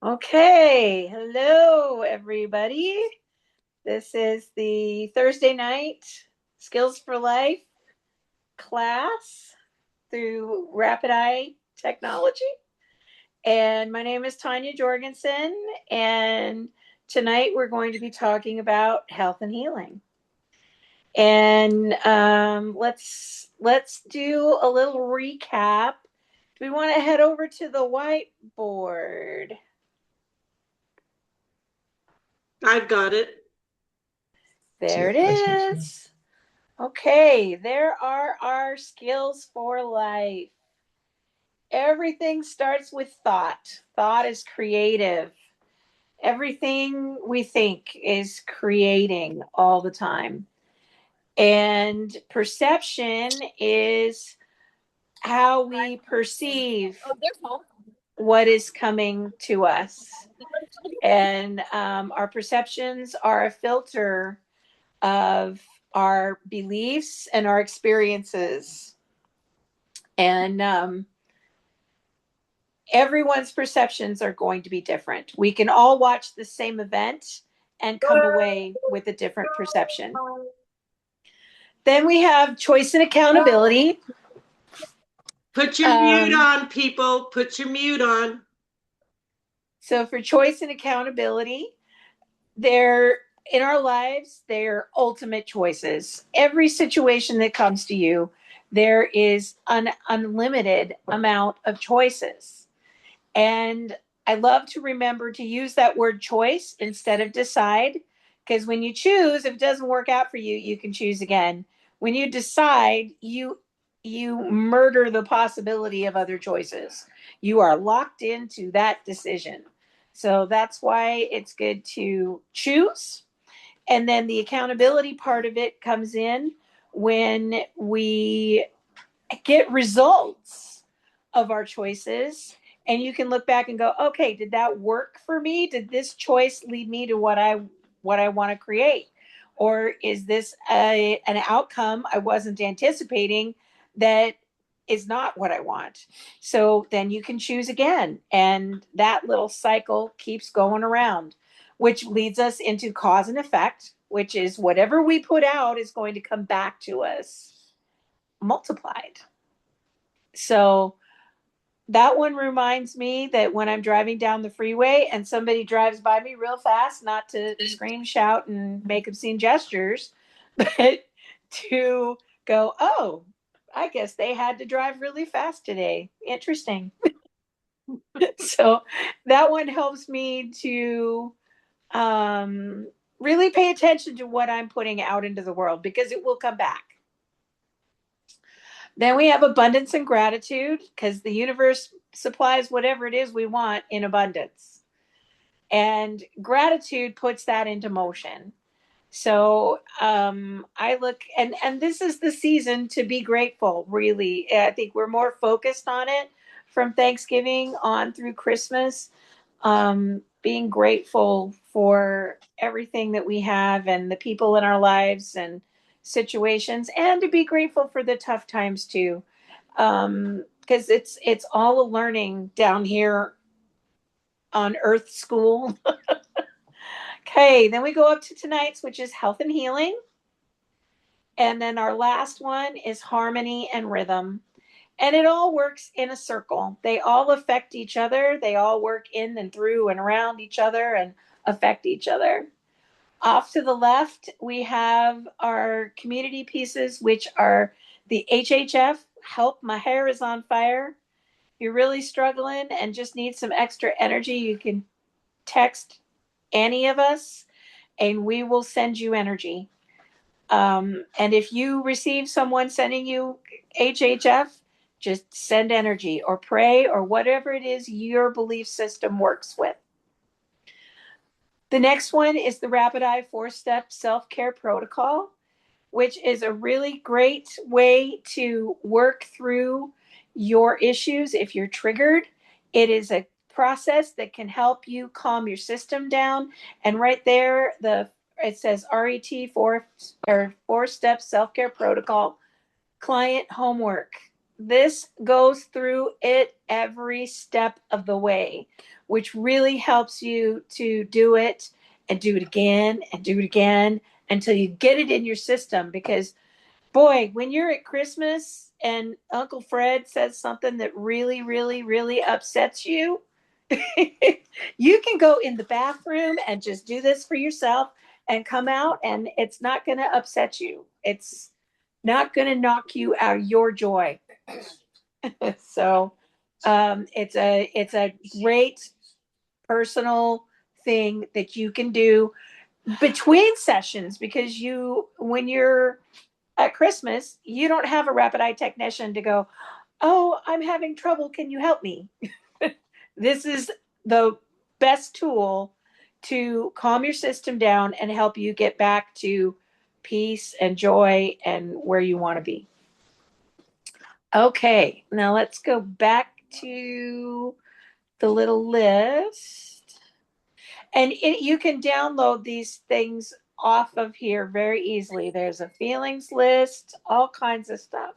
Okay, hello everybody. This is the Thursday night Skills for Life class through Rapid Eye Technology. And my name is Tanya Jorgensen, and tonight we're going to be talking about health and healing. And let's do a little recap. Do we want to head over to the whiteboard? I've got it. There it is. Okay, there are our skills for life. Everything starts with thought. Thought is creative. Everything we think is creating all the time. And perception is how we perceive what is coming to us. And our perceptions are a filter of our beliefs and our experiences. And everyone's perceptions are going to be different. We can all watch the same event and come away with a different perception. Then we have choice and accountability. Put your mute on, people. Put your mute on. So for choice and accountability, they're in our lives, they're ultimate choices. Every situation that comes to you, there is an unlimited amount of choices. And I love to remember to use that word choice instead of decide, because when you choose, if it doesn't work out for you, you can choose again. When you decide, you murder the possibility of other choices. You are locked into that decision. So that's why it's good to choose. And then the accountability part of it comes in when we get results of our choices, and you can look back and go, okay, did that work for me? Did this choice lead me to what I want to create? Or is this an outcome I wasn't anticipating that is not what I want? So then you can choose again, and that little cycle keeps going around, which leads us into cause and effect, which is whatever we put out is going to come back to us multiplied. So that one reminds me that when I'm driving down the freeway and somebody drives by me real fast, not to scream, shout, and make obscene gestures, but to go, oh, I guess they had to drive really fast today. Interesting. So that one helps me to really pay attention to what I'm putting out into the world because it will come back. Then we have abundance and gratitude because the universe supplies whatever it is we want in abundance. And gratitude puts that into motion. So I look, and this is the season to be grateful, really. I think we're more focused on it from Thanksgiving on through Christmas, being grateful for everything that we have and the people in our lives and situations, and to be grateful for the tough times too, because it's all a learning down here on Earth School. Okay, then we go up to tonight's, which is health and healing, and then our last one is harmony and rhythm. And it all works in a circle. They all affect each other. They all work in and through and around each other and affect each other. Off to the left, we have our community pieces, which are the HHF, Help My Hair is on Fire. If you're really struggling and just need some extra energy, you can text any of us and we will send you energy. And if you receive someone sending you HHF, just send energy or pray or whatever it is your belief system works with. The next one is the Rapid Eye 4-step self-care protocol, which is a really great way to work through your issues if you're triggered. It is a process that can help you calm your system down. And right there, it says RET 4 or 4-step self-care protocol client homework. This goes through it every step of the way, which really helps you to do it and do it again and do it again until you get it in your system. Because, boy, when you're at Christmas and Uncle Fred says something that really, really, really upsets you, you can go in the bathroom and just do this for yourself and come out, and it's not going to upset you. It's not going to knock you out of your joy. So it's a great personal thing that you can do between sessions, because you, when you're at Christmas, you don't have a rapid eye technician to go, oh, I'm having trouble, can you help me? This is the best tool to calm your system down and help you get back to peace and joy and where you want to be. Okay, now let's go back to the little list. And you can download these things off of here very easily. There's a feelings list, all kinds of stuff.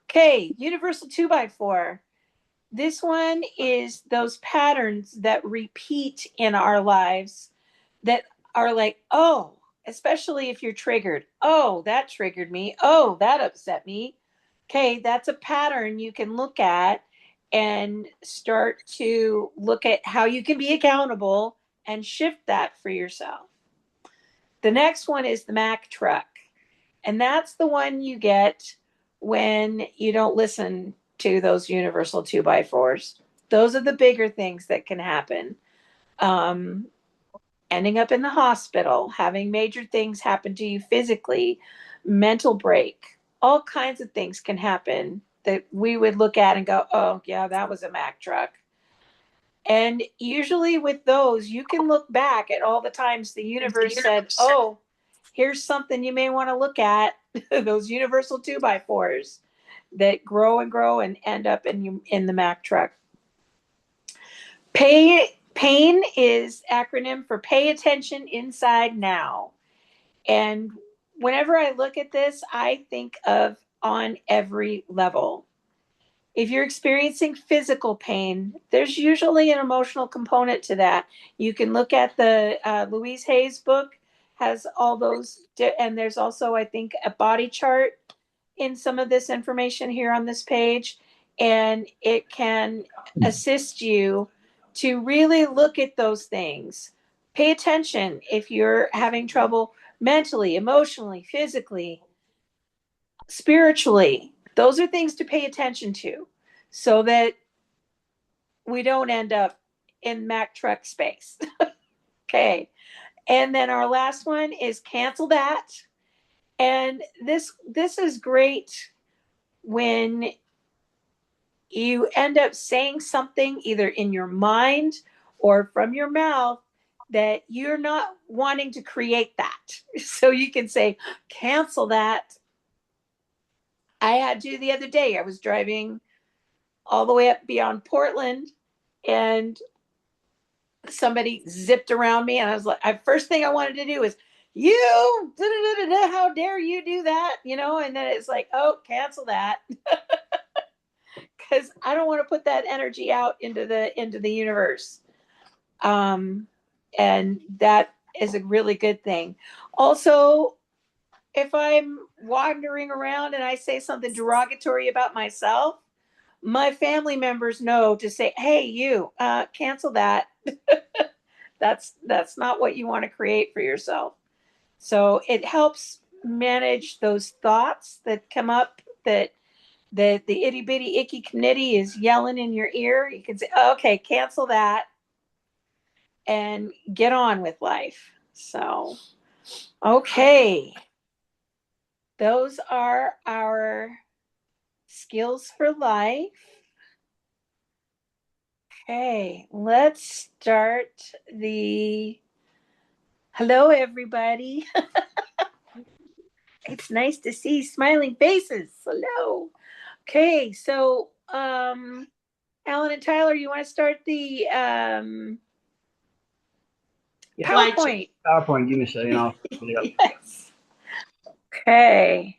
Okay, universal 2x4. This one is those patterns that repeat in our lives that are like, oh, especially if you're triggered. Oh, that triggered me. Oh, that upset me. Okay, that's a pattern you can look at and start to look at how you can be accountable and shift that for yourself. The next one is the Mack truck. And that's the one you get when you don't listen to those universal 2x4s. Those are the bigger things that can happen. Um, Ending up in the hospital, having major things happen to you physically, mental break, all kinds of things can happen that we would look at and go, oh, yeah, that was a Mack truck. And usually with those, you can look back at all the times the universe said, oh, here's something you may want to look at. Those universal 2x4s that grow and grow and end up in the Mack truck. Pain is acronym for pay attention inside now. And whenever I look at this, I think of on every level. If you're experiencing physical pain, there's usually an emotional component to that. You can look at the Louise Hay's book, has all those, and there's also, I think, a body chart in some of this information here on this page, and it can assist you to really look at those things. Pay attention if you're having trouble mentally, emotionally, physically, spiritually. Those are things to pay attention to so that we don't end up in Mack truck space. Okay. And then our last one is cancel that. And this is great when you end up saying something either in your mind or from your mouth that you're not wanting to create that. So you can say, cancel that. I had to the other day. I was driving all the way up beyond Portland and somebody zipped around me. And I was like, first thing I wanted to do was, you, how dare you do that? You know, and then it's like, oh, cancel that. Because I don't want to put that energy out into the universe. And that is a really good thing. Also, if I'm wandering around and I say something derogatory about myself, my family members know to say, hey, you, cancel that. That's not what you want to create for yourself. So it helps manage those thoughts that come up that the itty bitty icky knitty is yelling in your ear. You can say, oh, okay, cancel that and get on with life. So, okay. Those are our skills for life. Okay, let's start the hello, everybody. It's nice to see smiling faces. Hello. Okay, so Alan and Tyler, you want to start the PowerPoint? PowerPoint, give me a second. I'll put it up. Yes. Okay.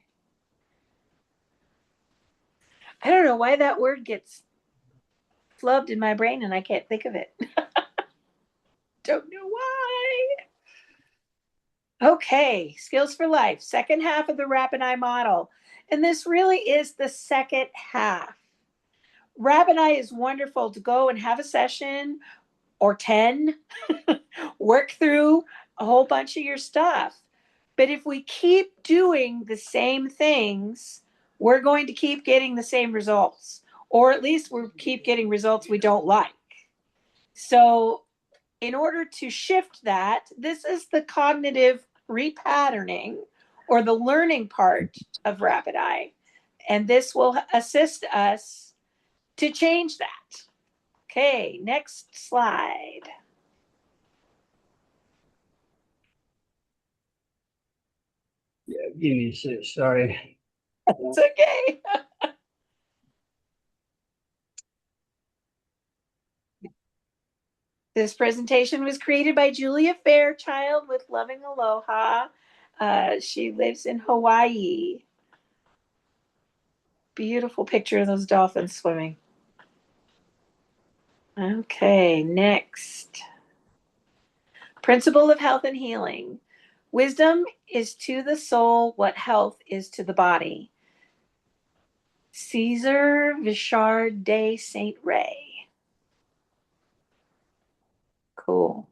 I don't know why that word gets flubbed in my brain and I can't think of it. Don't know why. Okay, skills for life, second half of the Rapid Eye model. And this really is the second half. Rapid Eye is wonderful to go and have a session or 10, work through a whole bunch of your stuff. But if we keep doing the same things, we're going to keep getting the same results, or at least we'll keep getting results we don't like. So, in order to shift that, this is the cognitive repatterning or the learning part of Rapid Eye. And this will assist us to change that. Okay, next slide. Yeah, give me a sec. Sorry. It's okay. This presentation was created by Julia Fairchild with Loving Aloha. She lives in Hawaii. Beautiful picture of those dolphins swimming. Okay, next. Principle of health and healing. Wisdom is to the soul what health is to the body. Caesar Vichard de Saint Ray. Cool.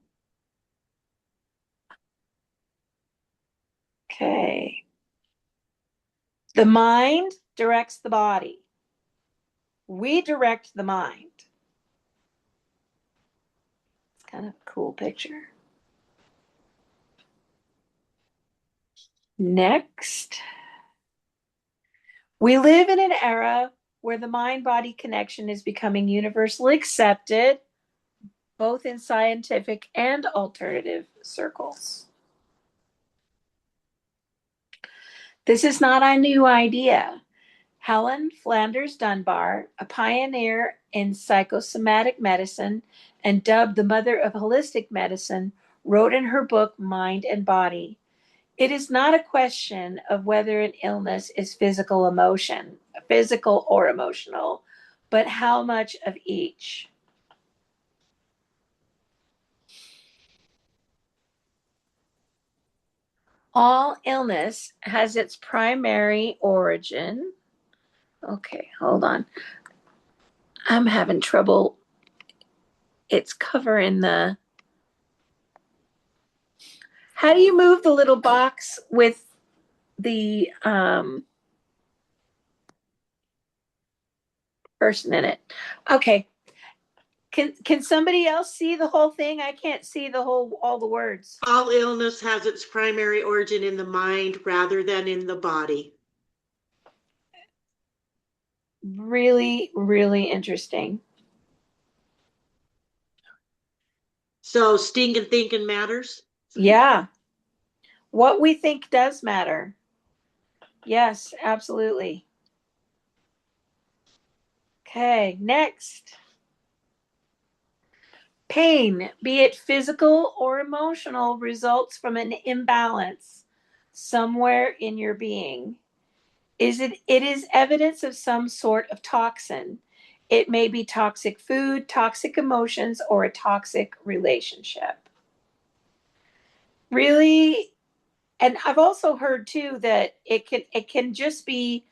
Okay. The mind directs the body. We direct the mind. It's kind of a cool picture. Next. We live in an era where the mind-body connection is becoming universally accepted, both in scientific and alternative circles. This is not a new idea. Helen Flanders Dunbar, a pioneer in psychosomatic medicine and dubbed the mother of holistic medicine, wrote in her book, Mind and Body, "It is not a question of whether an illness is physical or emotional, but how much of each." All illness has its primary origin. Okay, hold on. I'm having trouble. It's covering the. How do you move the little box with the person in it? Okay. Can somebody else see the whole thing? I can't see all the words. All illness has its primary origin in the mind rather than in the body. Really, really interesting. So stinking thinking matters? Yeah. What we think does matter. Yes, absolutely. Okay, next. Pain, be it physical or emotional, results from an imbalance somewhere in your being. It is evidence of some sort of toxin. It may be toxic food, toxic emotions, or a toxic relationship. Really, and I've also heard too that it can just be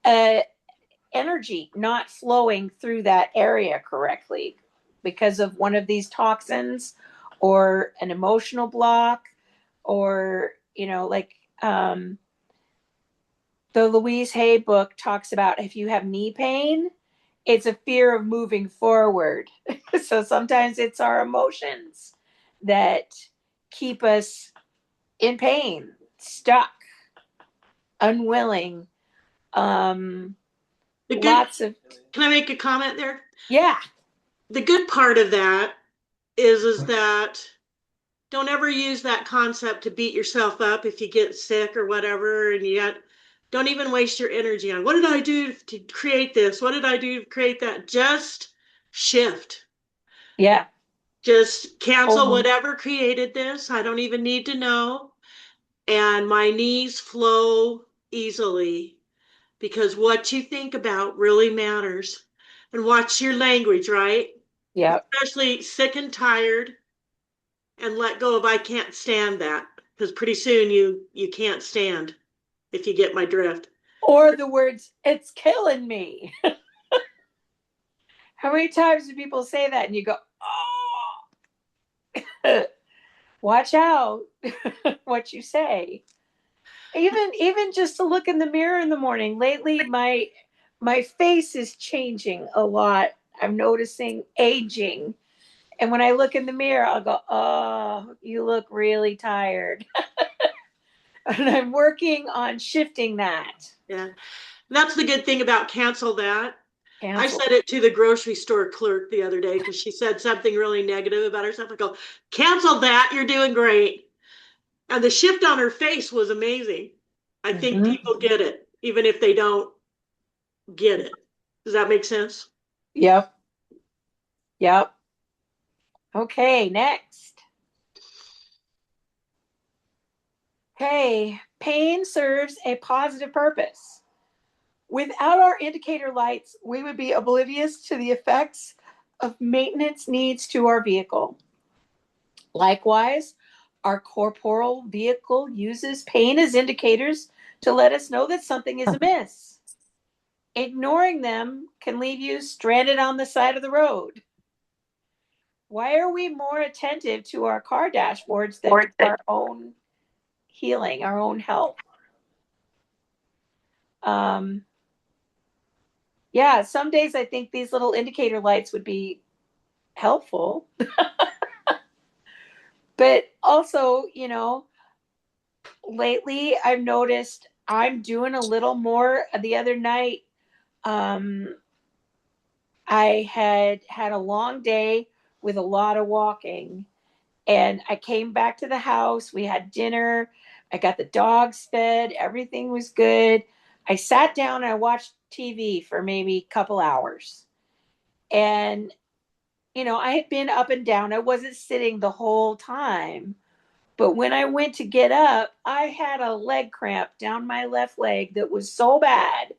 energy not flowing through that area correctly because of one of these toxins or an emotional block, or like the Louise Hay book talks about, if you have knee pain, it's a fear of moving forward. So sometimes it's our emotions that keep us in pain, stuck, unwilling. Um, The good, lots of, can I make a comment there? yeah, The good part of that is that don't ever use that concept to beat yourself up if you get sick or whatever, and don't even waste your energy on what did I do to create this? What did I do to create that? Just shift. yeah. Just cancel Oh, whatever created this. I don't even need to know. And my knees flow easily. because what you think about really matters. And watch your language, right? Yep. Especially sick and tired, and let go of I can't stand that, because pretty soon you can't stand, if you get my drift. Or the words, it's killing me. How many times do people say that and you go, oh, watch out what you say. Even just to look in the mirror in the morning. Lately, my face is changing a lot. I'm noticing aging. And when I look in the mirror, I'll go, oh, you look really tired. And I'm working on shifting that. Yeah. That's the good thing about cancel that. I Cancel. said it to the grocery store clerk the other day because she said something really negative about herself. I go, cancel that. You're doing great. And the shift on her face was amazing. I think Mm-hmm. people get it, even if they don't get it. Does that make sense? Yep. Yep. Okay, next. Okay, pain serves a positive purpose. Without our indicator lights, we would be oblivious to the effects of maintenance needs to our vehicle. Likewise, our corporeal vehicle uses pain as indicators to let us know that something is amiss. Ignoring them can leave you stranded on the side of the road. Why are we more attentive to our car dashboards than to our own healing, our own health? Um, yeah, some days I think these little indicator lights would be helpful. But also, lately I've noticed I'm doing a little more. The other night, um, I had a long day with a lot of walking, and I came back to the house. We had dinner. I got the dogs fed. Everything was good. I sat down and I watched TV for maybe a couple hours. And, I had been up and down. I wasn't sitting the whole time. But when I went to get up, I had a leg cramp down my left leg that was so bad.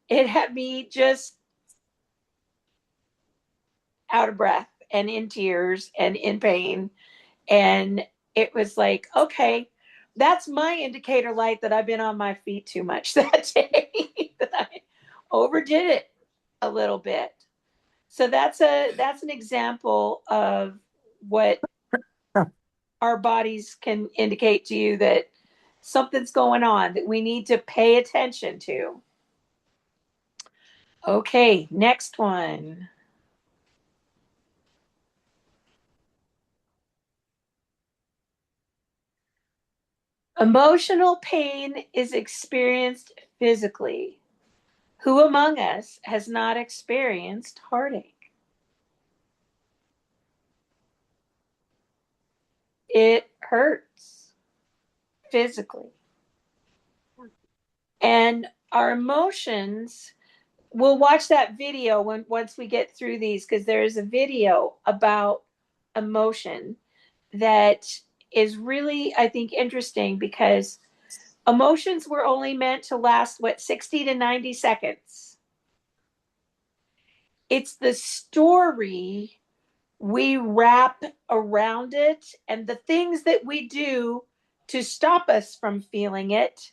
It had me just out of breath and in tears and in pain. And it was like, okay, that's my indicator light that I've been on my feet too much that day, that I overdid it a little bit. So that's an example of what our bodies can indicate to you that something's going on that we need to pay attention to. Okay, next one. Emotional pain is experienced physically. Who among us has not experienced heartache? It hurts physically. And our emotions, we'll watch that video once we get through these, because there is a video about emotion that is really, I think, interesting, because emotions were only meant to last, 60 to 90 seconds. It's the story we wrap around it and the things that we do to stop us from feeling it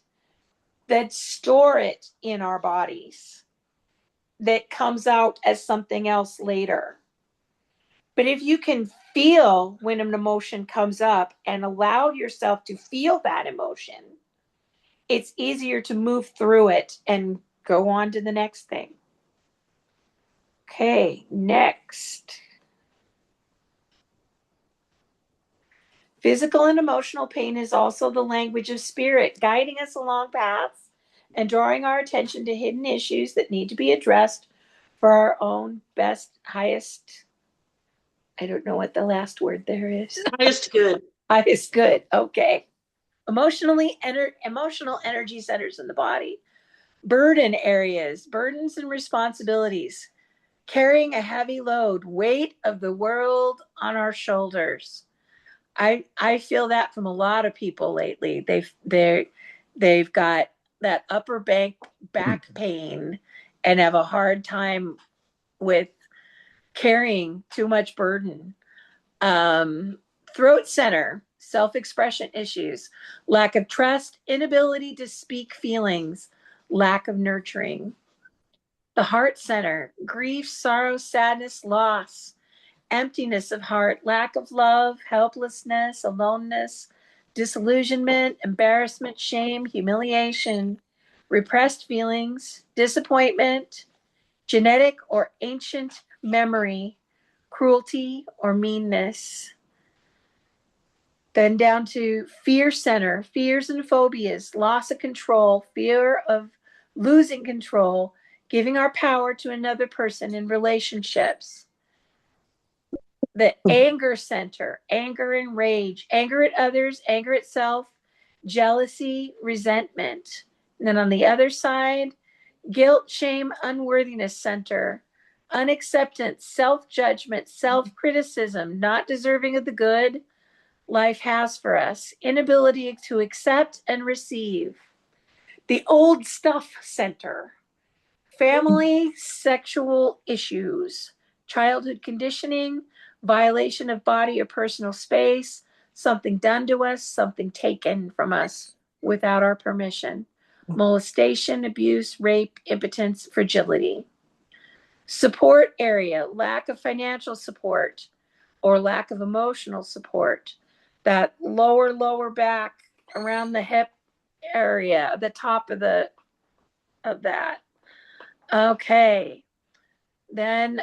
that store it in our bodies, that comes out as something else later. But if you can feel when an emotion comes up and allow yourself to feel that emotion, it's easier to move through it and go on to the next thing. Okay, next. Physical and emotional pain is also the language of spirit, guiding us along paths and drawing our attention to hidden issues that need to be addressed for our own best, highest. I don't know what the last word there is. Highest good. Highest good. Okay. Emotional energy centers in the body. Burden areas, burdens and responsibilities. Carrying a heavy load, weight of the world on our shoulders. I feel that from a lot of people lately. They've got that upper back pain and have a hard time with carrying too much burden. Throat center, self-expression issues, lack of trust, inability to speak feelings, lack of nurturing. The heart center, grief, sorrow, sadness, loss, emptiness of heart, lack of love, helplessness, aloneness, disillusionment, embarrassment, shame, humiliation, repressed feelings, disappointment, genetic or ancient memory, cruelty or meanness. Then down to fear center, fears and phobias, loss of control, fear of losing control, giving our power to another person in relationships. The anger center, anger and rage, anger at others, anger at self, jealousy, resentment. And then on the other side, guilt, shame, unworthiness center, unacceptance, self-judgment, self-criticism, not deserving of the good life has for us, inability to accept and receive. The old stuff center, family, sexual issues, childhood conditioning, violation of body or personal space, something done to us, something taken from us without our permission, molestation, abuse, rape, impotence, fragility. Support area, lack of financial support or lack of emotional support. That lower back around the hip area, the top of that. Okay. Then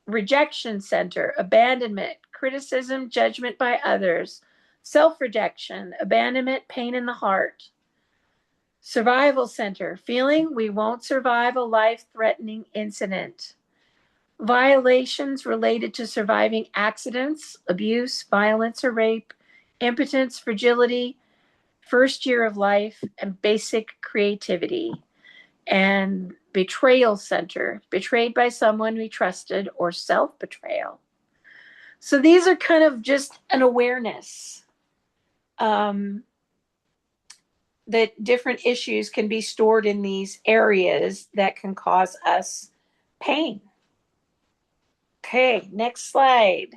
rejection center, abandonment, criticism, judgment by others, self-rejection, abandonment, pain in the heart. Survival center, feeling we won't survive a life-threatening incident. Violations related to surviving accidents, abuse, violence, or rape, impotence, fragility, first year of life, and basic creativity. And betrayal center, betrayed by someone we trusted, or self-betrayal. So these are kind of just an awareness that different issues can be stored in these areas that can cause us pain. Okay, next slide.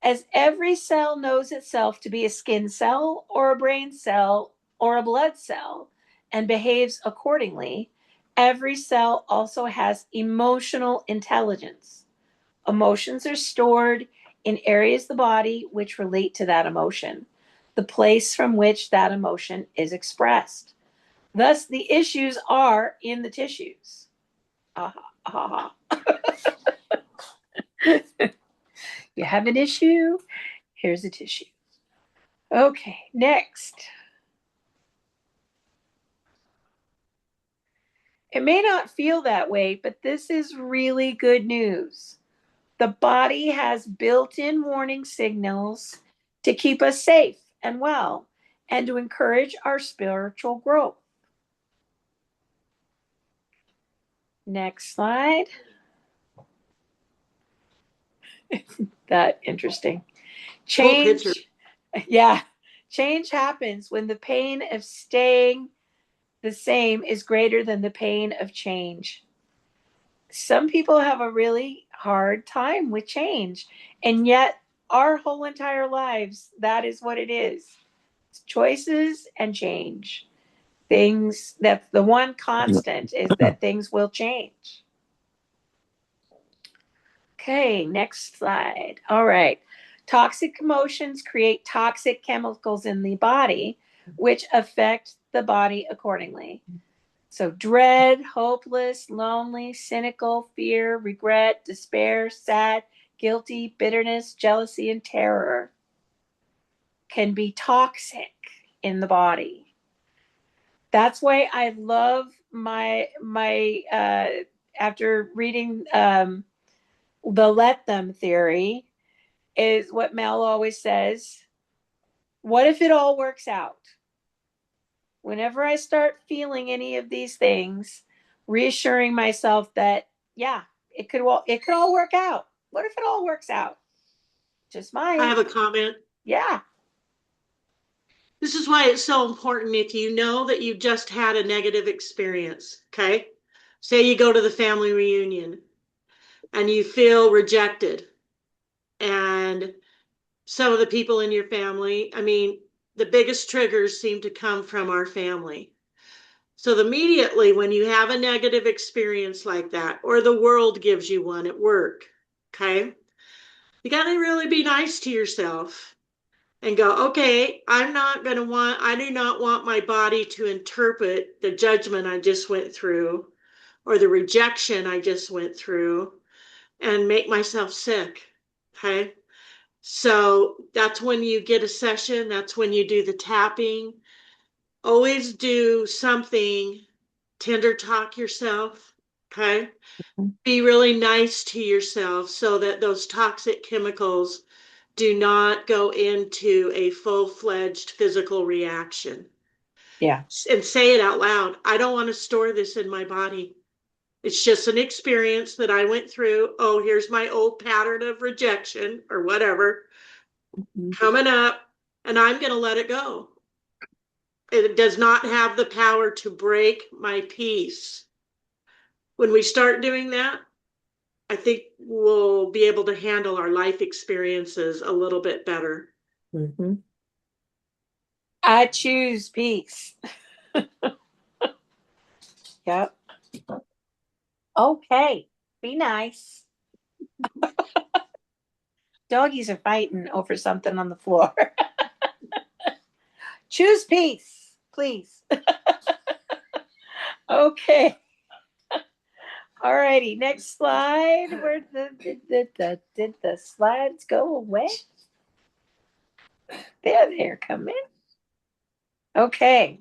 As every cell knows itself to be a skin cell or a brain cell or a blood cell and behaves accordingly, every cell also has emotional intelligence. Emotions are stored in areas of the body which relate to that emotion, the place from which that emotion is expressed. Thus, the issues are in the tissues. You have an issue? Here's a tissue. Okay, next. It may not feel that way, but this is really good news. The body has built-in warning signals to keep us safe and well and to encourage our spiritual growth. Next slide. That interesting. Change. Yeah. Change happens when the pain of staying the same is greater than the pain of change. Some people have a really hard time with change, and yet our whole entire lives, that is what it is. It's choices and change. Things that the one constant is that things will change. Okay, next slide. All right. Toxic emotions create toxic chemicals in the body, which affect the body accordingly. So, dread, hopeless, lonely, cynical, fear, regret, despair, sad, guilty, bitterness, jealousy, and terror can be toxic in the body. That's why I love my after reading the let them theory is what Mel always says. What if it all works out? Whenever I start feeling any of these things, reassuring myself that, yeah, it could all work out. What if it all works out? Just I might. have a comment. Yeah. This is why it's so important if you know that you just had a negative experience, okay? Say you go to the family reunion and you feel rejected, and some of the people in your family, I mean, the biggest triggers seem to come from our family. So immediately when you have a negative experience like that, or the world gives you one at work, okay, you got to really be nice to yourself and go, okay, I do not want my body to interpret the judgment I just went through or the rejection I just went through and make myself sick. Okay. So that's when you get a session, that's when you do the tapping. Always do something, tender talk yourself. Okay. Be really nice to yourself so that those toxic chemicals do not go into a full-fledged physical reaction. Yeah. And say it out loud. I don't want to store this in my body. It's just an experience that I went through. Oh, here's my old pattern of rejection or whatever coming up, and I'm going to let it go. It does not have the power to break my peace. When we start doing that, I think we'll be able to handle our life experiences a little bit better. Mm-hmm. I choose peace. Yep. Okay. Be nice. Doggies are fighting over something on the floor. Choose peace, please. Okay. All righty. Next slide. Where did the slides go away? There they're coming. Okay.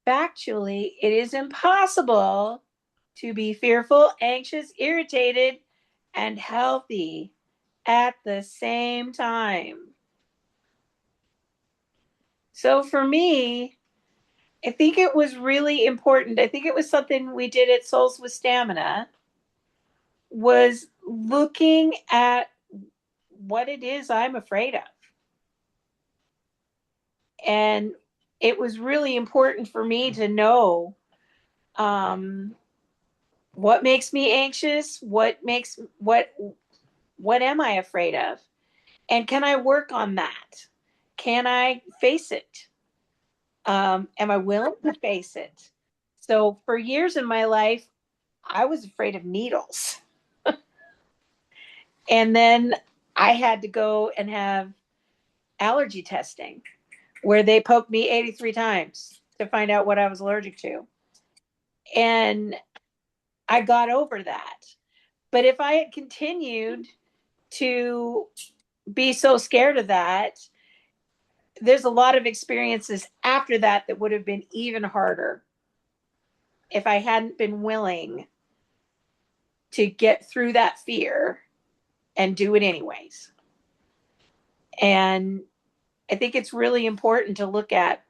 Factually, it is impossible to be fearful, anxious, irritated, and healthy at the same time. So for me, I think it was really important. I think it was something we did at Souls with Stamina was looking at what it is I'm afraid of. And it was really important for me to know um, what makes me anxious, what am I afraid of? And can I work on that? Can I face it? Am I willing to face it? So for years in my life, I was afraid of needles. And then I had to go and have allergy testing where they poked me 83 times to find out what I was allergic to. And I got over that. But if I had continued to be so scared of that, there's a lot of experiences after that that would have been even harder if I hadn't been willing to get through that fear and do it anyways. And I think it's really important to look at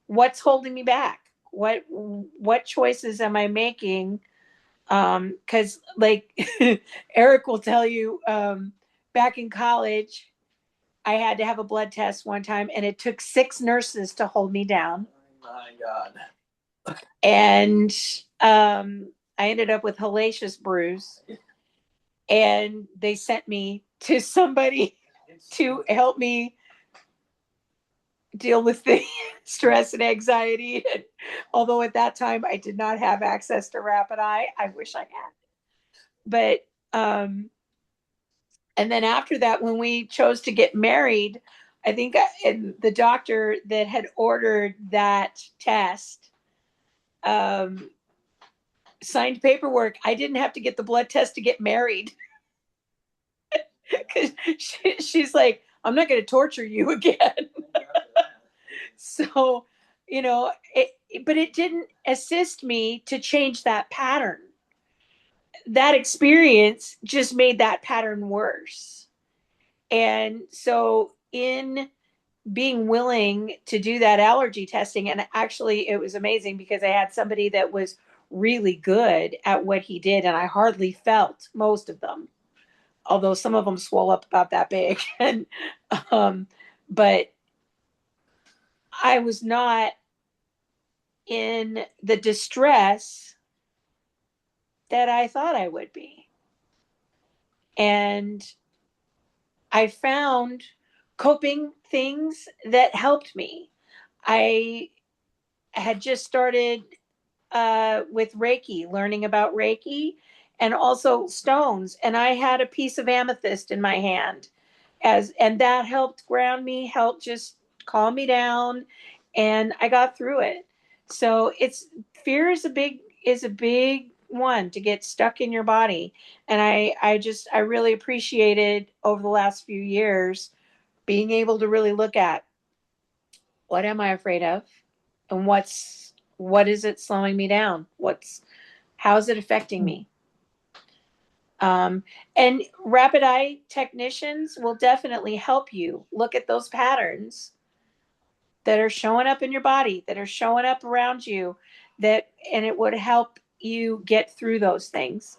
what's holding me back. What choices am I making? Because like Eric will tell you, back in college, I had to have a blood test one time, and it took 6 nurses to hold me down. Oh my God. And I ended up with hellacious bruise, and they sent me to somebody to help me deal with the stress and anxiety. And although at that time I did not have access to rapid eye, I wish I had. But and then after that, when we chose to get married, I think and the doctor that had ordered that test um, signed paperwork. I didn't have to get the blood test to get married because she's like, I'm not going to torture you again. So, but it didn't assist me to change that pattern. That experience just made that pattern worse. And so, in being willing to do that allergy testing, and actually, it was amazing because I had somebody that was really good at what he did, and I hardly felt most of them, although some of them swell up about that big. And but I was not in the distress that I thought I would be. And I found coping things that helped me. I had just started with Reiki, learning about Reiki and also stones. And I had a piece of amethyst in my hand, and that helped ground me, helped just calm me down, and I got through it. So it's fear is a big one to get stuck in your body. And I really appreciated over the last few years being able to really look at what am I afraid of, and what is it slowing me down? How is it affecting me? Um, and rapid eye technicians will definitely help you look at those patterns that are showing up in your body, that are showing up around you, and it would help you get through those things.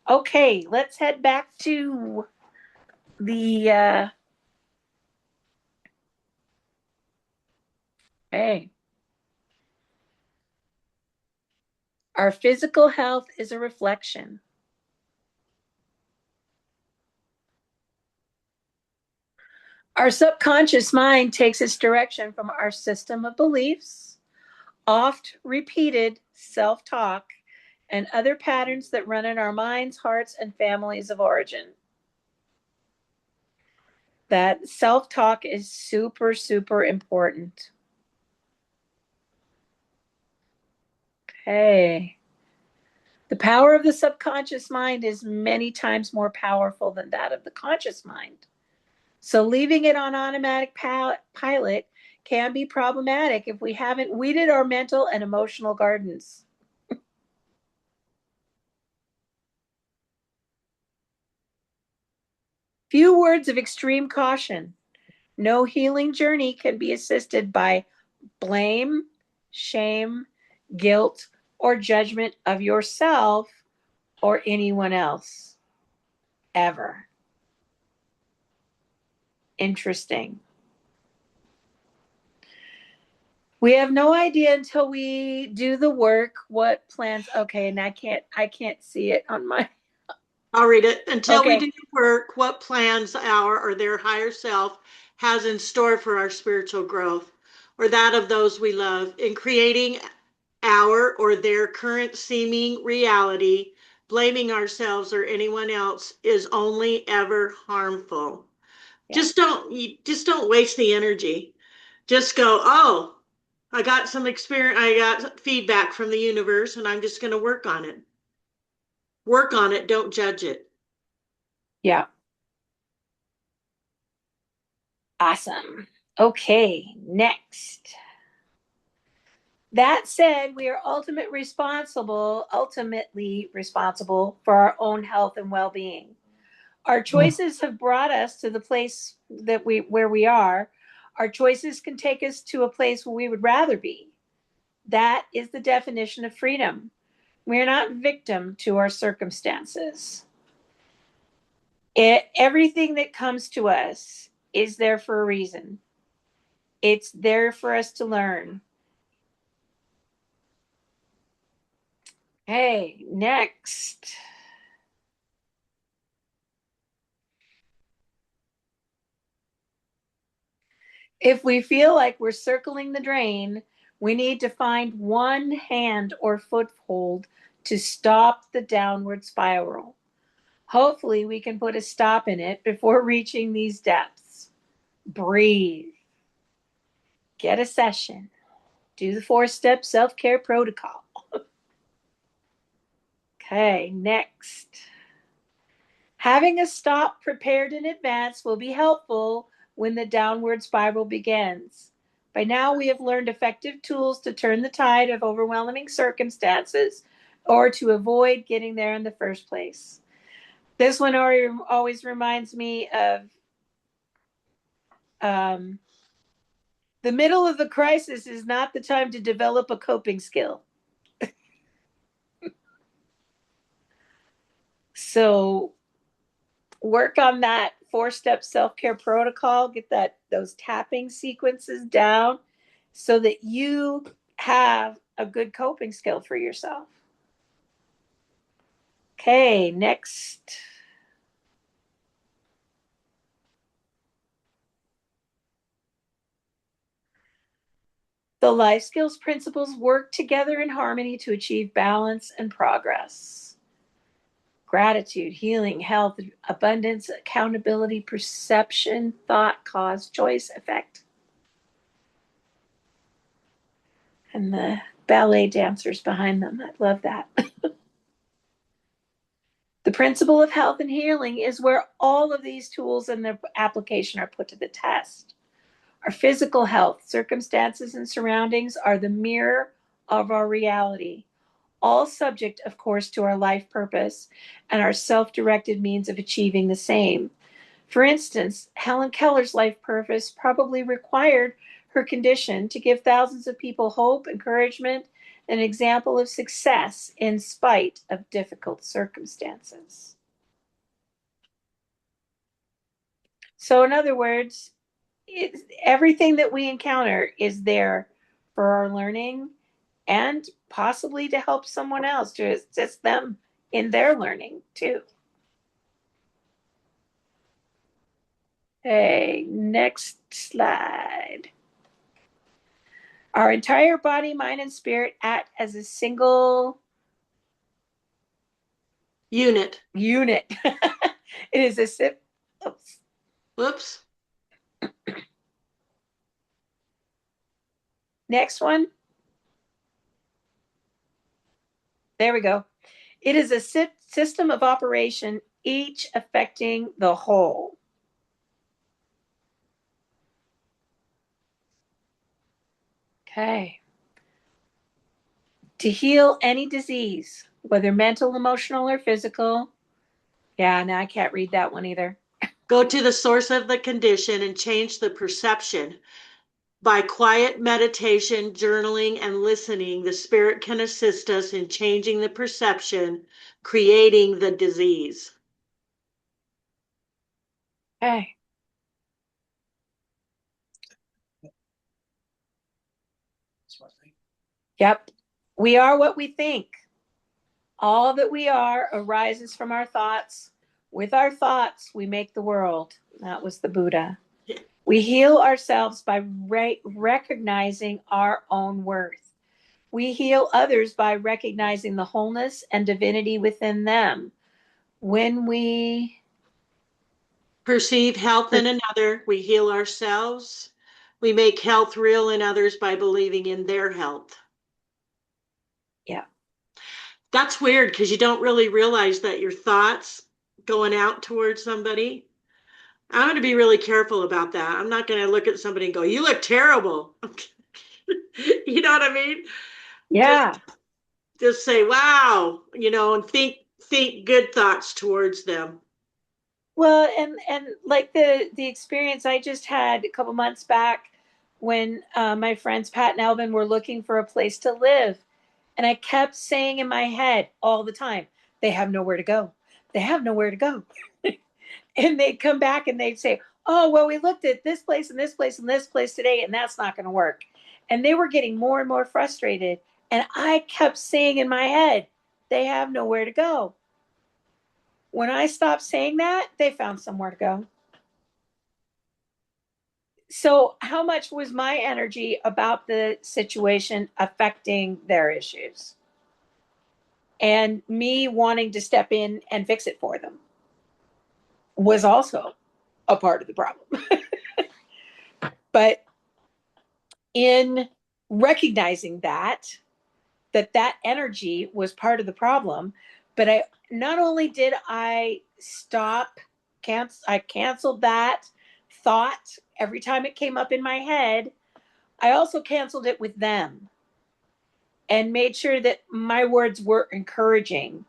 Okay, let's head back to the hey. Our physical health is a reflection. Our subconscious mind takes its direction from our system of beliefs, oft repeated self talk, and other patterns that run in our minds, hearts, and families of origin. That self talk is super, super important. Okay. The power of the subconscious mind is many times more powerful than that of the conscious mind. So leaving it on automatic pilot can be problematic if we haven't weeded our mental and emotional gardens. Few words of extreme caution. No healing journey can be assisted by blame, shame, guilt, or judgment of yourself or anyone else. Ever. Interesting. We have no idea until we do the work what plans. Okay, and I can't see it on my. I'll read it. Until we do Okay. the work, what plans our or their higher self has in store for our spiritual growth or that of those we love in creating our or their current seeming reality, blaming ourselves or anyone else is only ever harmful. Yeah. Just don't waste the energy. Just go, "Oh, I got some experience, I got feedback from the universe and I'm just going to work on it." Work on it, don't judge it. Yeah. Awesome. Okay, next. That said, we are ultimately responsible for our own health and well-being. Our choices have brought us to the place that we where we are. Our choices can take us to a place where we would rather be. That is the definition of freedom. We're not victim to our circumstances. Everything that comes to us is there for a reason. It's there for us to learn. Hey, next. If we feel like we're circling the drain, we need to find one hand or foothold to stop the downward spiral. Hopefully, we can put a stop in it before reaching these depths. Breathe, get a session, do the 4-step self care protocol. Okay, next. Having a stop prepared in advance will be helpful when the downward spiral begins. By now, we have learned effective tools to turn the tide of overwhelming circumstances or to avoid getting there in the first place. This one always reminds me of um, the middle of the crisis is not the time to develop a coping skill. So work on that 4-step self-care protocol, get those tapping sequences down so that you have a good coping skill for yourself. Okay, next. The life skills principles work together in harmony to achieve balance and progress. Gratitude, healing, health, abundance, accountability, perception, thought, cause, choice, effect. And the ballet dancers behind them. I love that. The principle of health and healing is where all of these tools and their application are put to the test. Our physical health, circumstances, and surroundings are the mirror of our reality, all subject, of course, to our life purpose and our self directed means of achieving the same. For instance, Helen Keller's life purpose probably required her condition to give thousands of people hope, encouragement, an example of success in spite of difficult circumstances. So, in other words, everything that we encounter is there for our learning and possibly to help someone else, to assist them in their learning too. Okay, next slide. Our entire body, mind, and spirit act as a single Unit. unit. It is a sip. Oops. Whoops. Next one. There we go. It is a system of operation, each affecting the whole. Okay. To heal any disease, whether mental, emotional, or physical. Yeah, now I can't read that one either. Go to the source of the condition and change the perception. By quiet meditation, journaling, and listening, the spirit can assist us in changing the perception, creating the disease. Okay. Yep. We are what we think. All that we are arises from our thoughts. With our thoughts, we make the world. That was the Buddha. We heal ourselves by recognizing our own worth. We heal others by recognizing the wholeness and divinity within them. When we Perceive health in another, we heal ourselves. We make health real in others by believing in their health. yeah. That's weird because you don't really realize that your thoughts going out towards somebody. I'm going to be really careful about that. I'm not going to look at somebody and go, "You look terrible." You know what I mean? Yeah. Just say, "Wow," and think good thoughts towards them. Well, and like the experience I just had a couple months back when my friends Pat and Alvin were looking for a place to live, and I kept saying in my head all the time, "They have nowhere to go. They have nowhere to go." And they'd come back and they'd say, "Oh, well, we looked at this place and this place and this place today, and that's not going to work." And they were getting more and more frustrated, and I kept saying in my head, "They have nowhere to go." When I stopped saying that, they found somewhere to go. So, how much was my energy about the situation affecting their issues and me wanting to step in and fix it for them was also a part of the problem. But in recognizing that energy was part of the problem, but I not only did I stop, I canceled that thought every time it came up in my head. I also canceled it with them and made sure that my words were encouraging.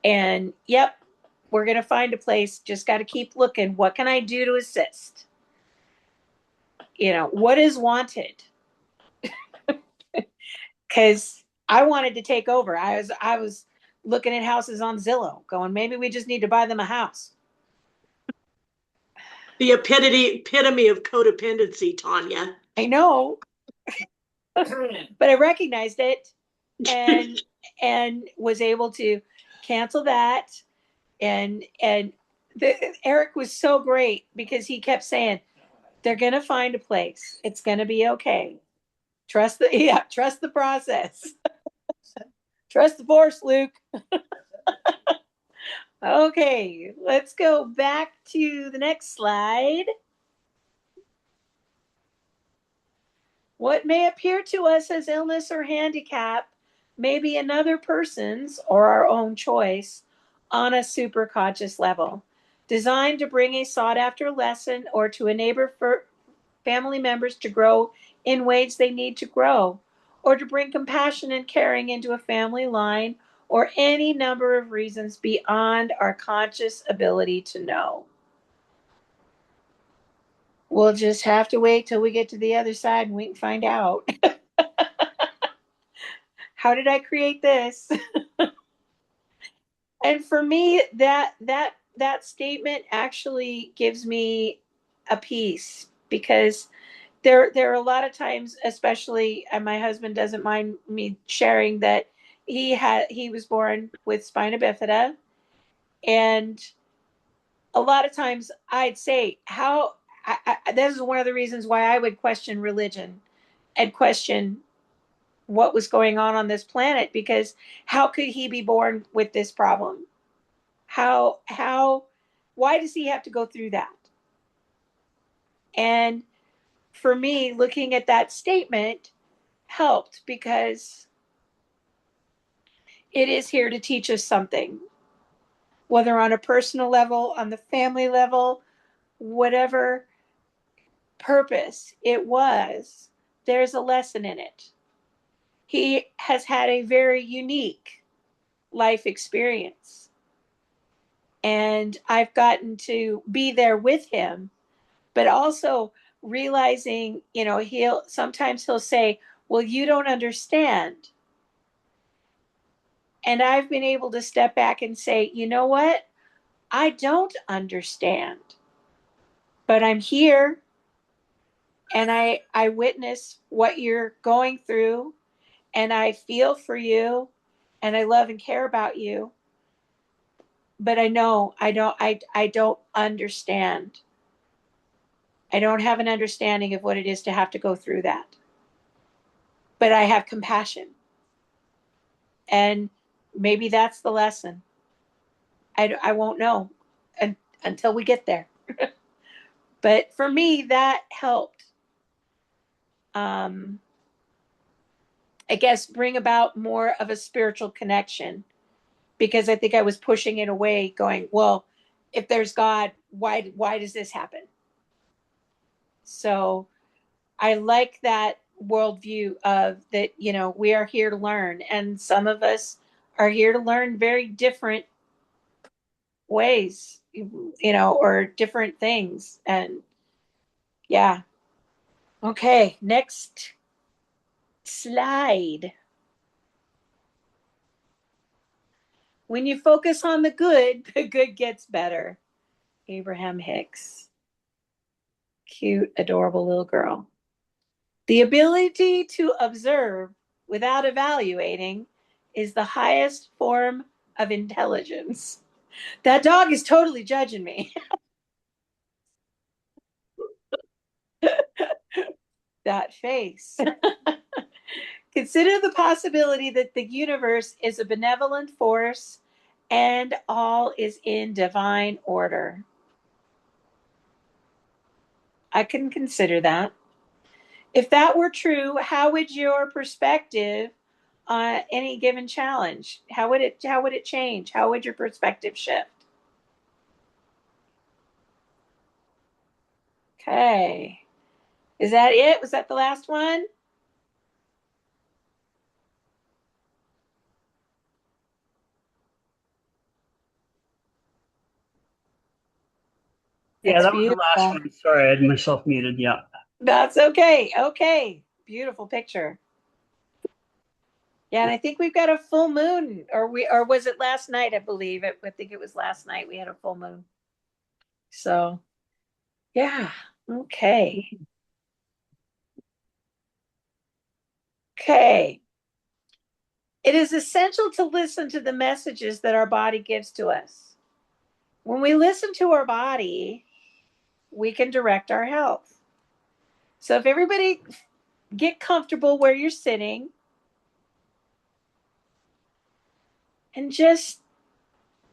And yep, we're going to find a place. Just got to keep looking. What can I do to assist? What is wanted? Because I wanted to take over. I was looking at houses on Zillow, going, maybe we just need to buy them a house. The epitome of codependency, Tanya. I know, but I recognized it and was able to cancel that. And Eric was so great because he kept saying, they're going to find a place. It's going to be okay. Trust the process. Trust the force, Luke. Okay, let's go back to the next slide. What may appear to us as illness or handicap may be another person's or our own choice on a superconscious level, designed to bring a sought after lesson or to enable family members to grow in ways they need to grow, or to bring compassion and caring into a family line, or any number of reasons beyond our conscious ability to know. We'll just have to wait till we get to the other side and we can find out. How did I create this? And for me, that statement actually gives me a peace, because there are a lot of times, especially, and my husband doesn't mind me sharing that he was born with spina bifida, and a lot of times I'd say how this is one of the reasons why I would question religion and question what was going on this planet, because how could he be born with this problem? How why does he have to go through that? And for me, looking at that statement helped, because it is here to teach us something, whether on a personal level, on the family level, whatever purpose it was, there's a lesson in it. He has had a very unique life experience, and I've gotten to be there with him, but also realizing, he'll say, well, you don't understand. And I've been able to step back and say, you know what? I don't understand, but I'm here, and I witness what you're going through, and I feel for you, and I love and care about you. But I know I don't understand. I don't have an understanding of what it is to have to go through that. But I have compassion. And maybe that's the lesson. I won't know until we get there. But for me, that helped, um, I guess, bring about more of a spiritual connection, because I think I was pushing it away, going, well, if there's God, why does this happen? So I like that worldview of that, we are here to learn, and some of us are here to learn very different ways, or different things. And yeah. Okay, next slide. When you focus on the good, the good gets better. Abraham Hicks. Cute, adorable little girl. The ability to observe without evaluating is the highest form of intelligence. That dog is totally judging me. That face. Consider the possibility that the universe is a benevolent force and all is in divine order. I can consider that. If that were true, how would your perspective on any given challenge? How would it change? How would your perspective shift? Okay. Is that it? Was that the last one? Yeah, That's that was the last beautiful. one. Sorry, I had myself muted. Yeah. That's okay. Okay. Beautiful picture. Yeah, and I think we've got a full moon, or was it last night? I believe it. I think it was last night we had a full moon. So yeah, okay, okay. It is essential to listen to the messages that our body gives to us. When we listen to our body, we can direct our health. So if everybody get comfortable where you're sitting and just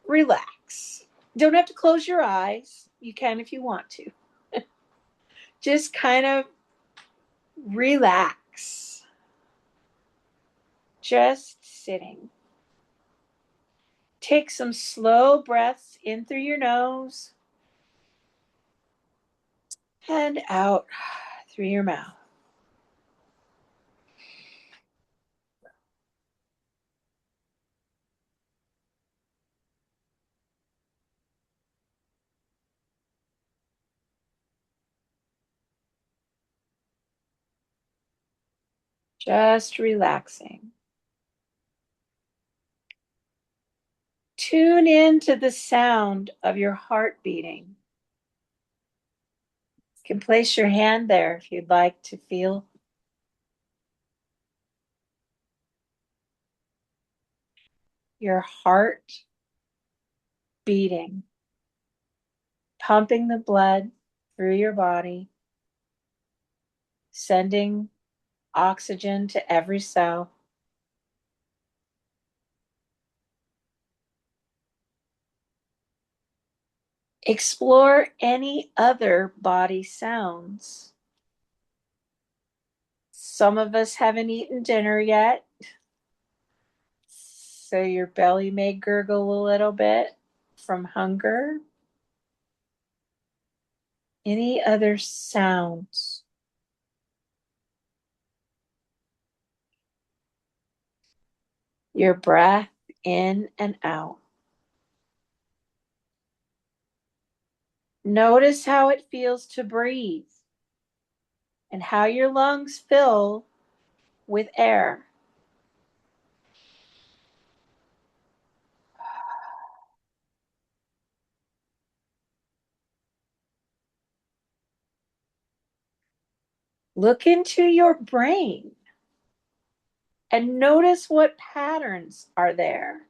relax. Don't have to close your eyes. You can if you want to. Just kind of relax. Just sitting. Take some slow breaths in through your nose and out through your mouth. Just relaxing. Tune in to the sound of your heart beating. You can place your hand there if you'd like to feel your heart beating, pumping the blood through your body, sending oxygen to every cell. Explore any other body sounds. Some of us haven't eaten dinner yet, so your belly may gurgle a little bit from hunger. Any other sounds? Your breath in and out. Notice how it feels to breathe and how your lungs fill with air. Look into your brain and notice what patterns are there.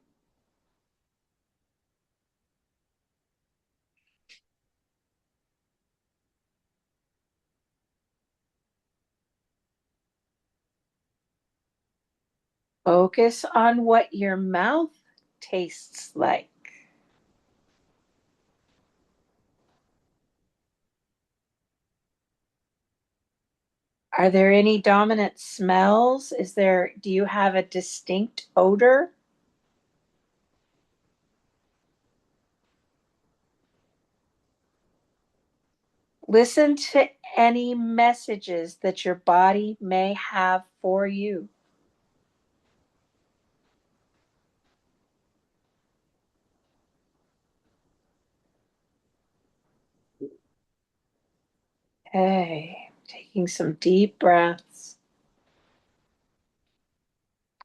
Focus on what your mouth tastes like. Are there any dominant smells? Do you have a distinct odor? Listen to any messages that your body may have for you. Okay, taking some deep breaths.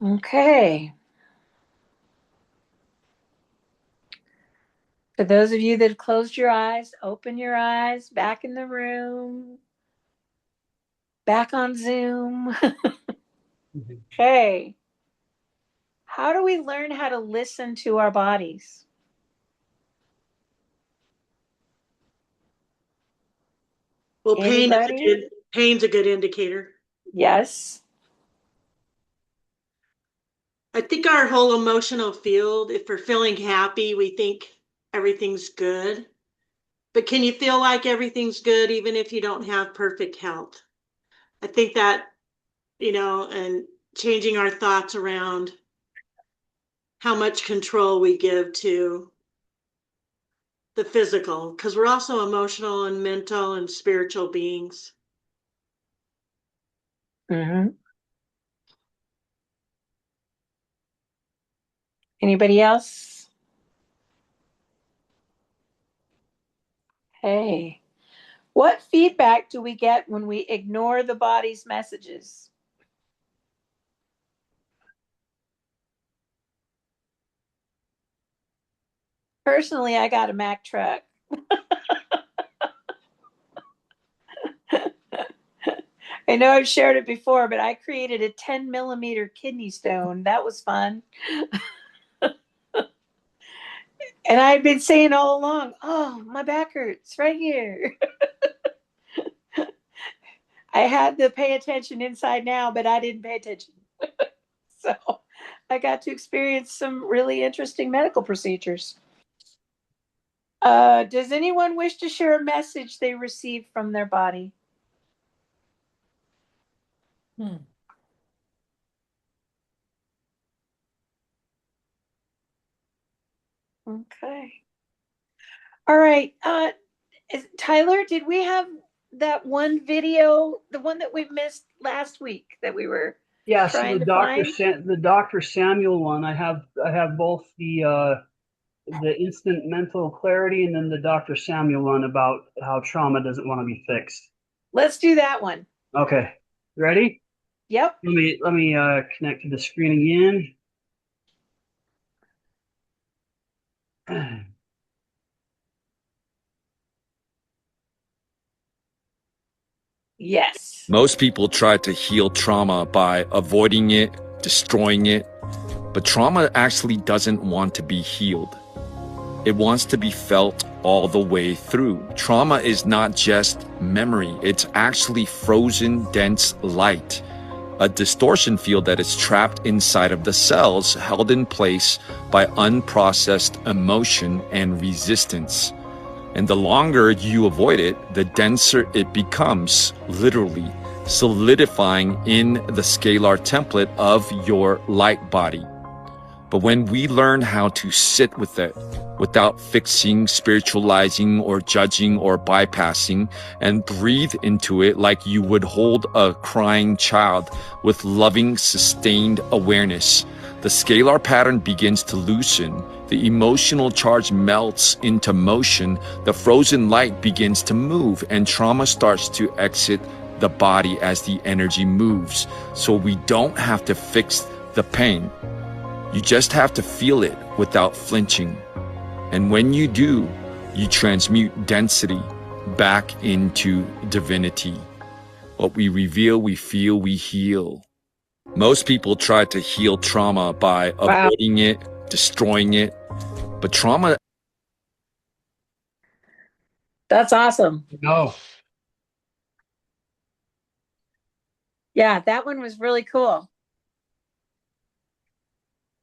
Okay. For those of you that have closed your eyes, open your eyes, back in the room, back on Zoom. Okay. How do we learn how to listen to our bodies? Well, Anybody? pain's a good indicator. Yes. I think our whole emotional field, if we're feeling happy, we think everything's good. But can you feel like everything's good even if you don't have perfect health? I think that, and changing our thoughts around how much control we give to the physical, because we're also emotional and mental and spiritual beings. Mm-hmm. Anybody else? Hey. What feedback do we get when we ignore the body's messages? Personally, I got a Mack truck. I know I've shared it before, but I created a 10 millimeter kidney stone. That was fun. And I've been saying all along, oh, my back hurts right here. I had to pay attention inside now, but I didn't pay attention. So I got to experience some really interesting medical procedures. Does anyone wish to share a message they received from their body? Okay. All right. Tyler, did we have that one video, the one that we missed last week that we were Yeah, so trying to find? The Dr. Samuel one, I have both the instant mental clarity and then the Dr. Samuel one about how trauma doesn't want to be fixed. Let's do that one. Okay. Ready? Yep. Let me connect to the screen again. Yes. Most people try to heal trauma by avoiding it, destroying it, but trauma actually doesn't want to be healed. It wants to be felt all the way through. Trauma is not just memory, it's actually frozen, dense light, a distortion field that is trapped inside of the cells, held in place by unprocessed emotion and resistance. And the longer you avoid it, the denser it becomes, literally solidifying in the scalar template of your light body. But when we learn how to sit with it without fixing, spiritualizing, or judging or bypassing, and breathe into it like you would hold a crying child with loving, sustained awareness, the scalar pattern begins to loosen. The emotional charge melts into motion. The frozen light begins to move, and trauma starts to exit the body as the energy moves. So we don't have to fix the pain. You just have to feel it without flinching. And when you do, you transmute density back into divinity. What we reveal, we feel, we heal. Most people try to heal trauma by avoiding it, destroying it, but trauma... That's awesome. No. Yeah, that one was really cool.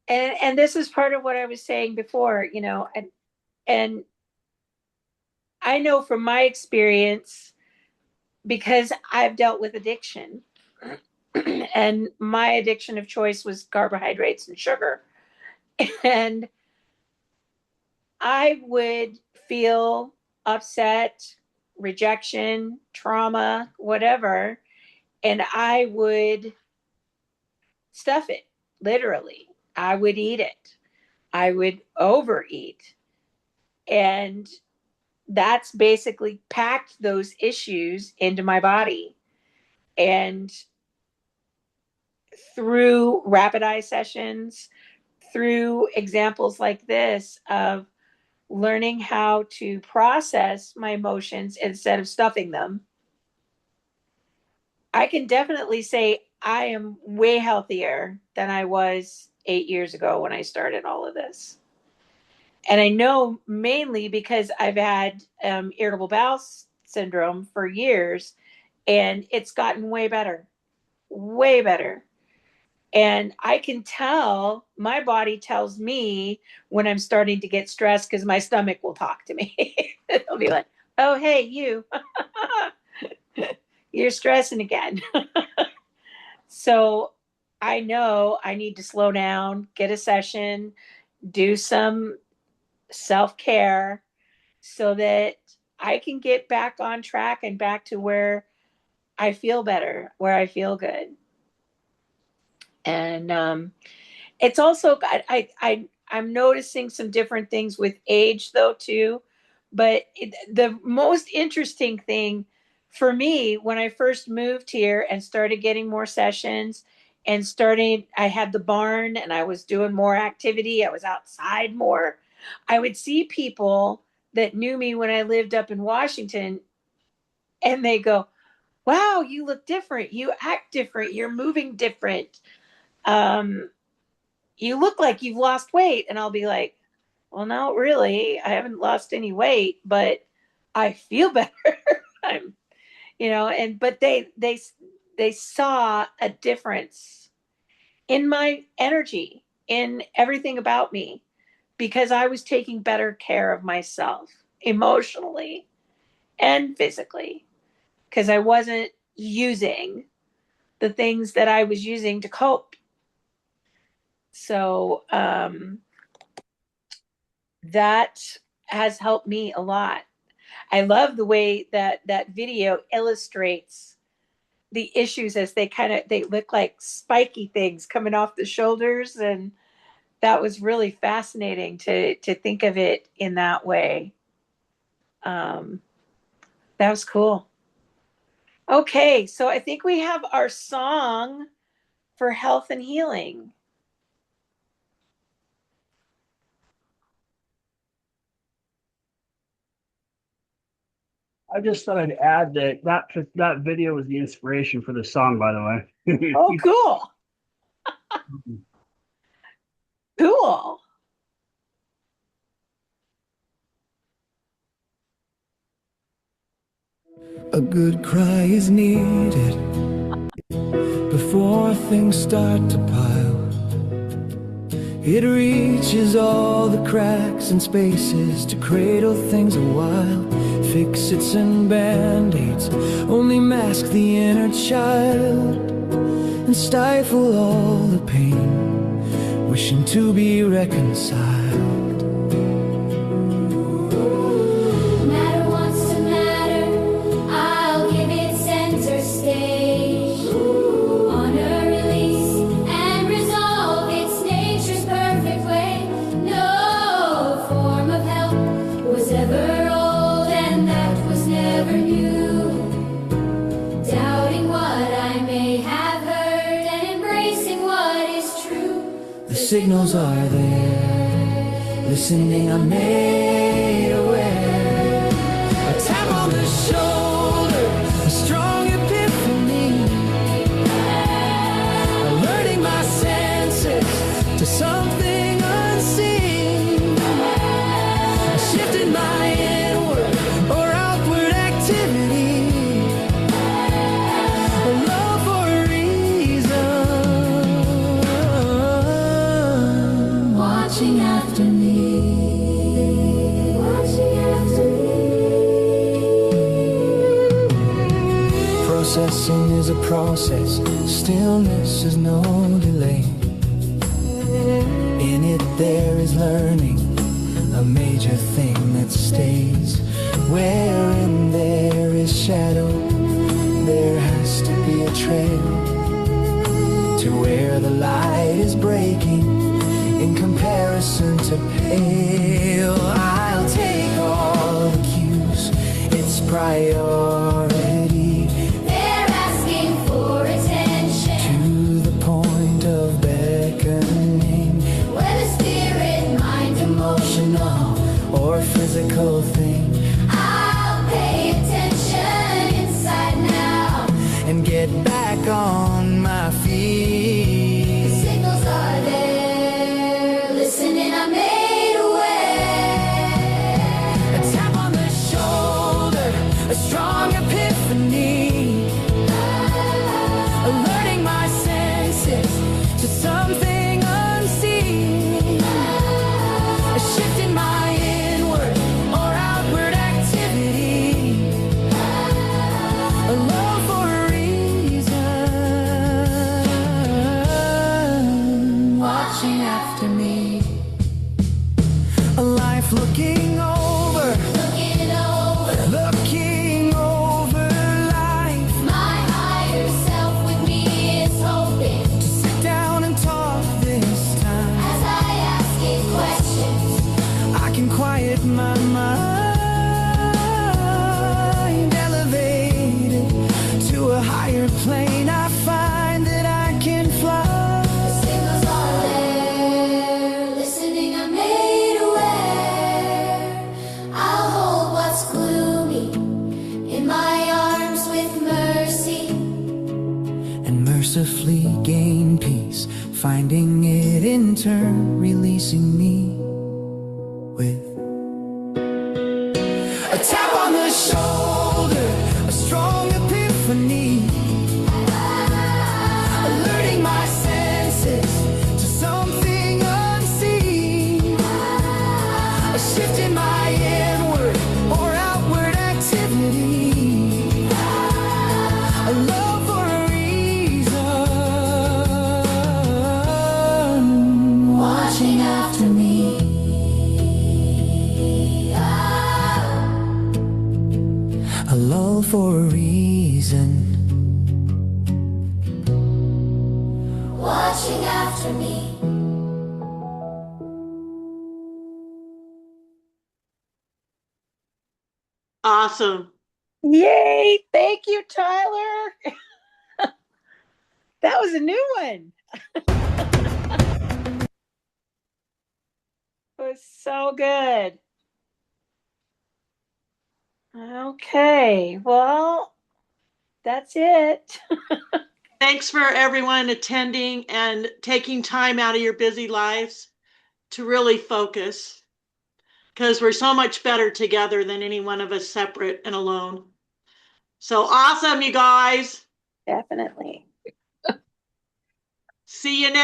And this is part of what I was saying before, you know, and I know from my experience, because I've dealt with addiction, and my addiction of choice was carbohydrates and sugar. And I would feel upset, rejection, trauma, whatever, and I would stuff it, literally. I would eat it. I would overeat. And that's basically packed those issues into my body. And through rapid eye sessions, through examples like this of learning how to process my emotions instead of stuffing them, I can definitely say I am way healthier than I was 8 years ago when I started all of this. And I know mainly because I've had irritable bowel syndrome for years, and it's gotten way better, way better. And I can tell, my body tells me when I'm starting to get stressed because my stomach will talk to me. It'll be like, oh, hey, you, you're stressing again. So I know I need to slow down, get a session, do some self care so that I can get back on track and back to where I feel better, where I feel good. And it's also I'm noticing some different things with age though too. But the most interesting thing for me when I first moved here and started getting more sessions and starting, I had the barn and I was doing more activity. I was outside more. I would see people that knew me when I lived up in Washington, and they go, wow, you look different. You act different. You're moving different. You look like you've lost weight. And I'll be like, well, no, really. I haven't lost any weight, but I feel better. I'm, but they saw a difference in my energy, in everything about me, because I was taking better care of myself emotionally and physically, because I wasn't using the things that I was using to cope. So that has helped me a lot. I love the way that video illustrates the issues as they look like spiky things coming off the shoulders, and that was really fascinating to think of it in that way. That was cool. Okay, so I think we have our song for health and healing. I just thought I'd add that video was the inspiration for the song, by the way. Oh, cool. Cool. A good cry is needed before things start to pile. It reaches all the cracks and spaces to cradle things a while. Fix-its and band-aids only mask the inner child and stifle all the pain, wishing to be reconciled. Signals are there, listening I'm made aware. A tap on the shoulder, a strong epiphany, alerting my senses to something unseen, a shift in my inward or outward activity, a love for a reason, watching after me, watching after me. Processing is a process, stillness is no delay. In it there is learning, a major thing that stays. Wherein there is shadow, there has to be a trail to where the light is breaking. In comparison to pale, I'll take all the cues, it's priority. They're asking for attention to the point of beckoning, whether spirit, mind, emotional, or physical thing. I'll pay attention inside now and get back on my feet. The signals are there, listening, I made aware. A tap on the shoulder, a strong epiphany, alerting my senses to something unseen, a shift in my inward or outward activity, a love for a reason. mercifully gain peace, finding it in turn, releasing me with a tap on the shoulder, a strong epiphany, alerting my senses to something unseen, a shift in my inward or outward activity, a love for a reason, watching after me. A lull for a reason, watching after me. Awesome. Yay! Thank you, Tyler. That was a new one. It was so good. Okay, well, that's it. Thanks for everyone attending and taking time out of your busy lives to really focus, because we're so much better together than any one of us separate and alone. So awesome, you guys. Definitely. See you next